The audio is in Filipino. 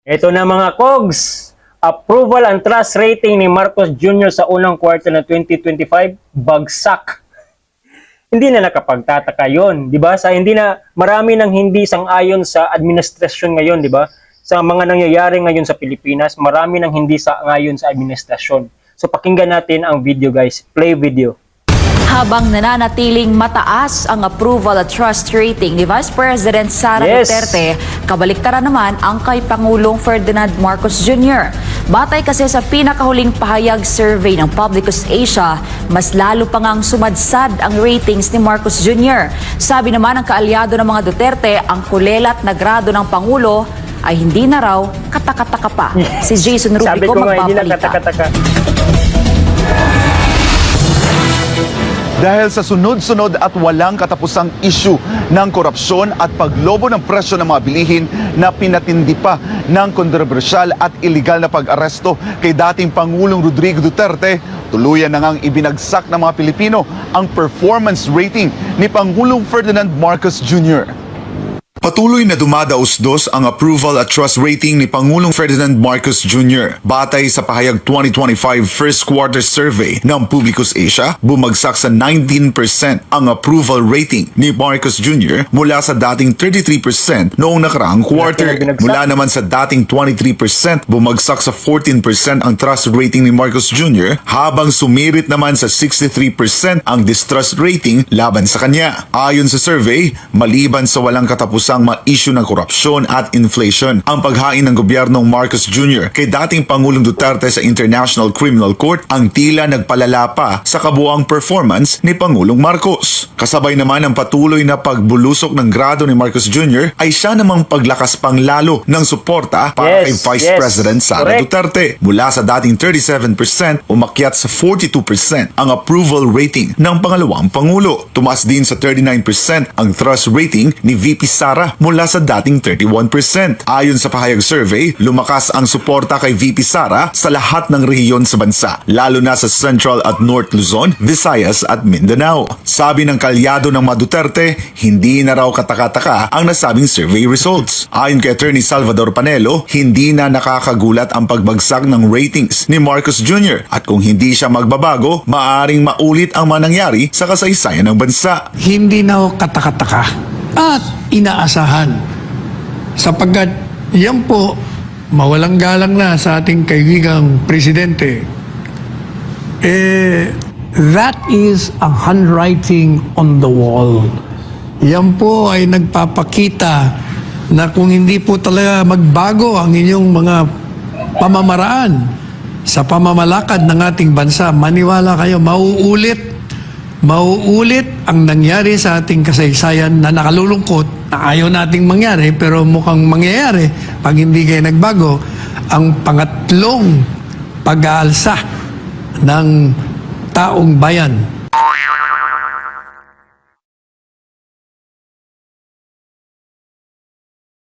Ito na mga Kogs, approval and trust rating ni Marcos Jr. sa unang quarter ng 2025, bagsak. Hindi na nakapagtataka yon, di ba? Hindi na marami nang hindi sang-ayon sa administrasyon ngayon, di ba? Sa mga nangyayari ngayon sa Pilipinas, marami nang hindi sang-ayon sa administrasyon. So pakinggan natin ang video, guys. Play video. Habang nananatiling mataas ang approval at trust rating ni Vice President Sara Duterte, kabaliktaran naman ang kay Pangulong Ferdinand Marcos Jr. Batay kasi sa pinakahuling pahayag survey ng Publicus Asia, mas lalo pa ngang sumadsad ang ratings ni Marcos Jr. Sabi naman ng kaalyado ng mga Duterte, ang kulelat na grado ng Pangulo ay hindi na raw katakataka pa. Si Jason Rubico magpapalita. Dahil sa sunod-sunod at walang katapusang issue ng korupsyon at paglobo ng presyo ng mga bilihin na pinatindi pa ng kontrobersyal at iligal na pag-aresto kay dating Pangulong Rodrigo Duterte, tuluyan na ngang ibinagsak ng mga Pilipino ang performance rating ni Pangulong Ferdinand Marcos Jr. Patuloy na dumadaos-dos ang approval at trust rating ni Pangulong Ferdinand Marcos Jr. Batay sa pahayag 2025 first quarter survey ng Publicus Asia, bumagsak sa 19% ang approval rating ni Marcos Jr. mula sa dating 33% noong nakaraang quarter. Mula naman sa dating 23%, bumagsak sa 14% ang trust rating ni Marcos Jr. habang sumirit naman sa 63% ang distrust rating laban sa kanya. Ayon sa survey, maliban sa walang katapusang ma-issue ng korupsyon at inflation, ang paghain ng gobyernong Marcos Jr. kay dating Pangulong Duterte sa International Criminal Court ang tila nagpalala pa sa kabuuang performance ni Pangulong Marcos. Kasabay naman ang patuloy na pagbulusok ng grado ni Marcos Jr. ay siya namang paglakas pang lalo ng suporta para kay Vice President Sara Duterte. Mula sa dating 37%, umakyat sa 42% ang approval rating ng pangalawang Pangulo. Tumaas din sa 39% ang trust rating ni VP Sara mula sa dating 31%. Ayon sa pahayag survey, lumakas ang suporta kay VP Sara sa lahat ng rehiyon sa bansa, lalo na sa Central at North Luzon, Visayas at Mindanao. Sabi ng kalyado ng mga Duterte, hindi na raw katakataka ang nasabing survey results. Ayon kay Attorney Salvador Panelo, hindi na nakakagulat ang pagbagsak ng ratings ni Marcos Jr. at kung hindi siya magbabago, maaring maulit ang manangyari sa kasaysayan ng bansa. Hindi na ako katakataka at inaasahan sapagkat yan po mawalang galang na sa ating kaibigang presidente. That is a handwriting on the wall. Yan po ay nagpapakita na kung hindi po talaga magbago ang inyong mga pamamaraan sa pamamalakad ng ating bansa, maniwala kayo, mauulit ang nangyari sa ating kasaysayan na nakalulungkot, na ayaw nating mangyari pero mukhang mangyayari pag hindi kayo nagbago, ang pangatlong pag-aalsa ng taong bayan